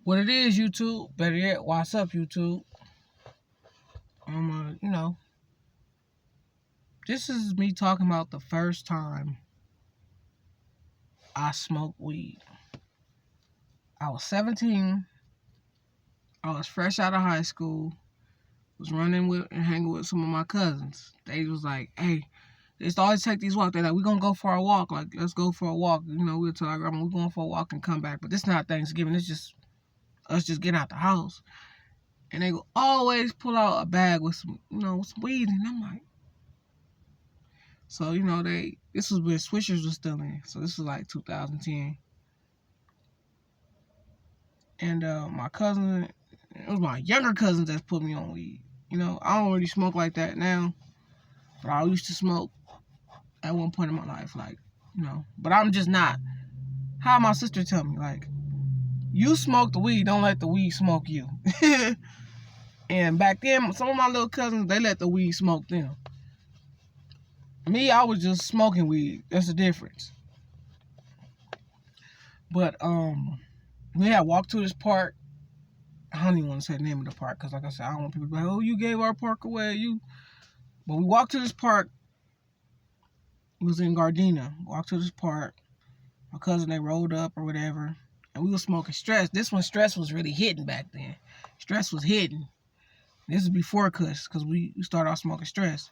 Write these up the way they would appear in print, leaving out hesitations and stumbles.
What it is, YouTube, better yet, what's up, YouTube? This is me talking about the first time I smoked weed. I was 17. I was fresh out of high school. Was running with and hanging with some of my cousins. They was like, hey, they used to always take these walks. They're like, we're going to go for a walk. Like, let's go for a walk. We'll tell our grandma we're going for a walk and come back. But this not Thanksgiving. It's just us just getting out the house. And they will always pull out a bag with some, some weed. And I'm like, so, this was when Swishers was still in. So this was like 2010. And my cousin, it was my younger cousins that put me on weed. I don't really smoke like that now. But I used to smoke at one point in my life. But I'm just not. How my sister tell me, you smoke the weed, don't let the weed smoke you. And back then, some of my little cousins, they let the weed smoke them. Me, I was just smoking weed. That's the difference. But we had walked to this park. I don't even want to say the name of the park because, like I said, I don't want people to be like, oh, you gave our park away. But we walked to this park. It was in Gardena. Walked to this park. My cousin, they rolled up or whatever. And we were smoking stress. This one, stress was really hidden back then. Stress was hidden. This is before Kush because we started off smoking stress.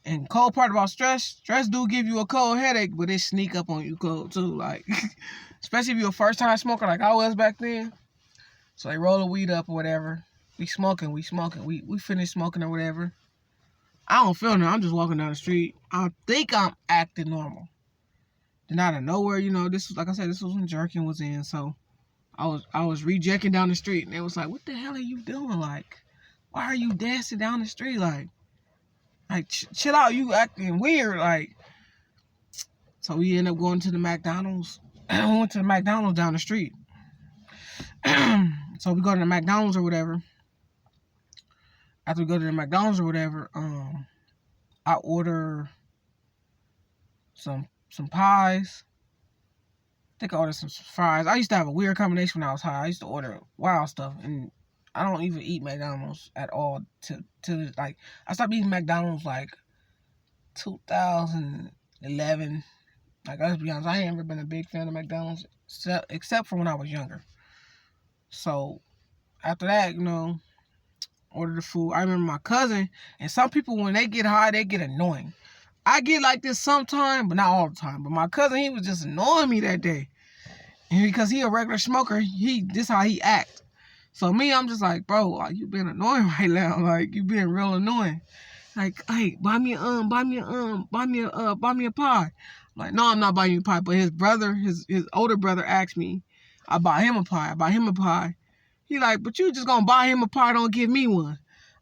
And cold part about stress do give you a cold headache, but it sneak up on you cold too. Especially if you're a first time smoker like I was back then. So they roll the weed up or whatever. We smoking. We finished smoking or whatever. I don't feel nothing. I'm just walking down the street. I think I'm acting normal. Then out of nowhere, this was, like I said, this was when jerking was in. So I was rejecting down the street, and they was like, what the hell are you doing? Why are you dancing down the street? Chill out, you acting weird. So we ended up going to the McDonald's. We went to the McDonald's down the street. So we go to the McDonald's or whatever. After we go to the McDonald's or whatever, I order some pies. I think I ordered some fries. I used to have a weird combination when I was high. I used to order wild stuff, and I don't even eat McDonald's at all. I stopped eating McDonald's 2011. Let's be honest, I ain't ever been a big fan of McDonald's except for when I was younger. So after that, order the food. I remember my cousin, and some people when they get high, they get annoying. I get like this sometime, but not all the time. But my cousin, he was just annoying me that day, and because he a regular smoker, this how he act. So me, I'm just like, bro, you being annoying right now. You being real annoying. Hey, buy me a pie. No, I'm not buying you a pie. But his brother, his older brother asked me, I buy him a pie. He like, but you just gonna buy him a pie, don't give me one.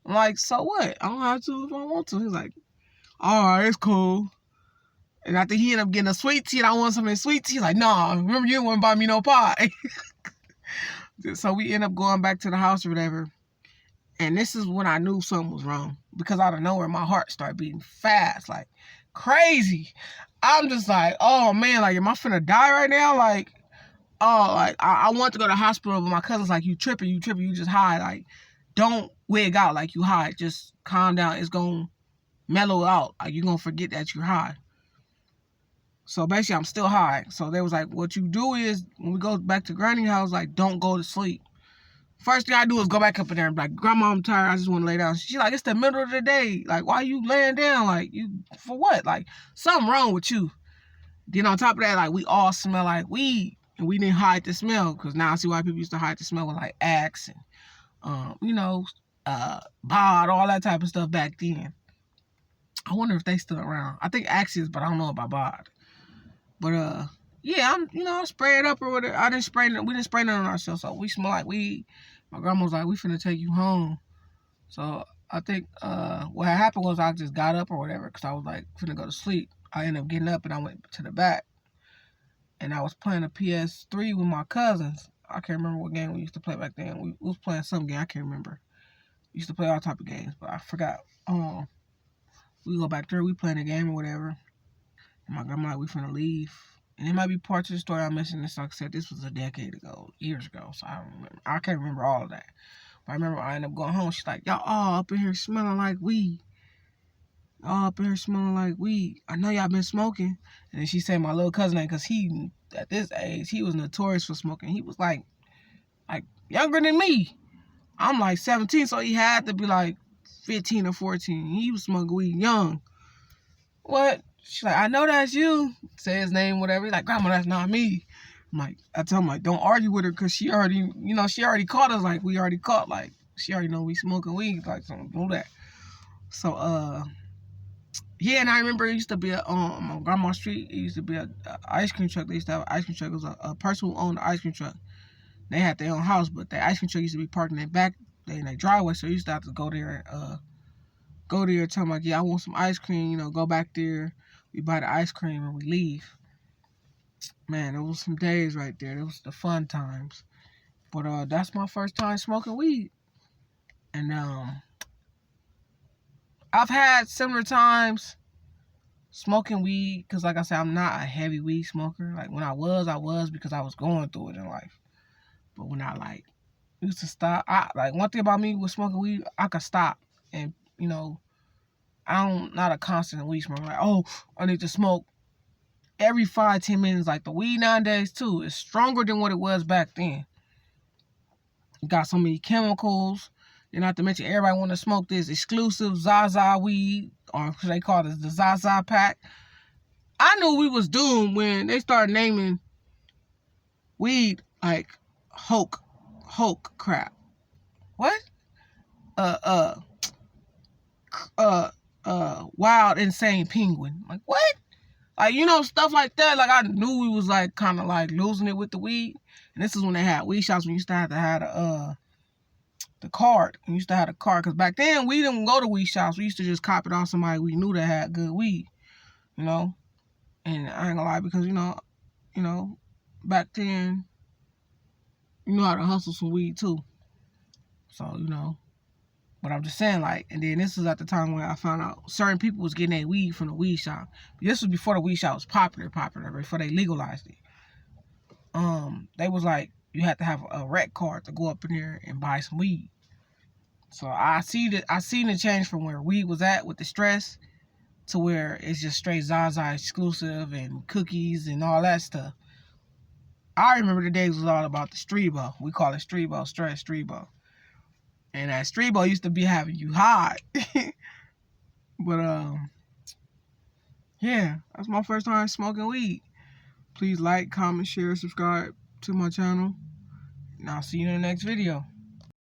I'm like, so what? I don't have to if I want to. He's like, all right, it's cool. And I think he ended up getting a sweet tea, and I want some of his sweet tea. He's like, nah, remember you didn't want to buy me no pie. So we end up going back to the house or whatever. And this is when I knew something was wrong. Because out of nowhere, my heart started beating fast, crazy. I'm just like, oh man, am I finna die right now? I want to go to the hospital, but my cousin's like, you tripping, you just high. Don't wig out like you high. Just calm down. It's gonna mellow out. You're gonna forget that you're high. So basically, I'm still high. So they was like, what you do is, when we go back to Granny's house, don't go to sleep. First thing I do is go back up in there and be like, Grandma, I'm tired. I just want to lay down. She's like, it's the middle of the day. Why you laying down? You, for what? Something wrong with you. Then on top of that, we all smell like weed. And we didn't hide the smell. Because now I see why people used to hide the smell with, Axe and, Bod, all that type of stuff back then. I wonder if they still around. I think Axe is, but I don't know about Bod. But, yeah, I spray it up or whatever. We didn't spray it on ourselves, so we smell like weed. My grandma was like, we finna take you home. So I think what happened was I just got up or whatever because I was finna go to sleep. I ended up getting up and I went to the back. And I was playing a PS3 with my cousins. I can't remember what game we used to play back then. We was playing some game, I can't remember. We used to play all type of games, but I forgot. We go back there, we playing a game or whatever. And my grandma we finna leave. And it might be parts of the story I'm missing. This, like I said, this was a decade ago, years ago, so I don't remember. I can't remember all of that. But I remember I ended up going home. She's like, y'all all up in here smelling like weed. All up in here smelling like weed. I know y'all been smoking. And then she said my little cousin name, because he, at this age, he was notorious for smoking. He was like younger than me. I'm like 17, so he had to be like 15 or 14. He was smoking weed young. What? She's like, I know that's you. Say his name, whatever. He's like, Grandma, that's not me. I'm like, I tell him, like, don't argue with her, because she already, she already caught us. Like, we already caught, like, she already know we smoking weed. Like, so don't do that. So, yeah, and I remember it used to be on Grandma Street, it used to be a ice cream truck. They used to have an ice cream truck. It was a person who owned the ice cream truck. They had their own house, but the ice cream truck used to be parked in their back, in their driveway, so you used to have to go there and tell them, like, yeah, I want some ice cream, go back there. We buy the ice cream and we leave. Man, it was some days right there. It was the fun times. But that's my first time smoking weed. And I've had similar times smoking weed, because like I said, I'm not a heavy weed smoker. Like when I was because I was going through it in life. But when I used to stop, one thing about me with smoking weed, I could stop. And I'm not a constant weed smoker. Like, oh, I need to smoke every 5-10 minutes. Like the weed nowadays too is stronger than what it was back then. You got so many chemicals. And not to mention, everybody want to smoke this exclusive Zaza weed, or they call it the Zaza pack. I knew we was doomed when they started naming weed like Hulk crap. What? Wild insane penguin. Like what? Like, stuff like that. Like I knew we was like kind of like losing it with the weed. And this is when they had weed shops. We used to have the card. We used to have the card, because back then we didn't go to weed shops. We used to just cop it off somebody we knew that had good weed, And I ain't gonna lie, because back then you know how to hustle some weed too. So but I'm just saying, like, and then this was at the time when I found out certain people was getting their weed from the weed shop. But this was before the weed shop was popular, before they legalized it. They was like, you had to have a rec card to go up in there and buy some weed. So I seen the change from where weed was at with the stress to where it's just straight Zaza exclusive and cookies and all that stuff. I remember the days was all about the Streebo. We call it Streebo, stress Streebo. And that Streebo used to be having you high. But yeah, that's my first time smoking weed. Please like, comment, share, subscribe to my channel. And I'll see you in the next video.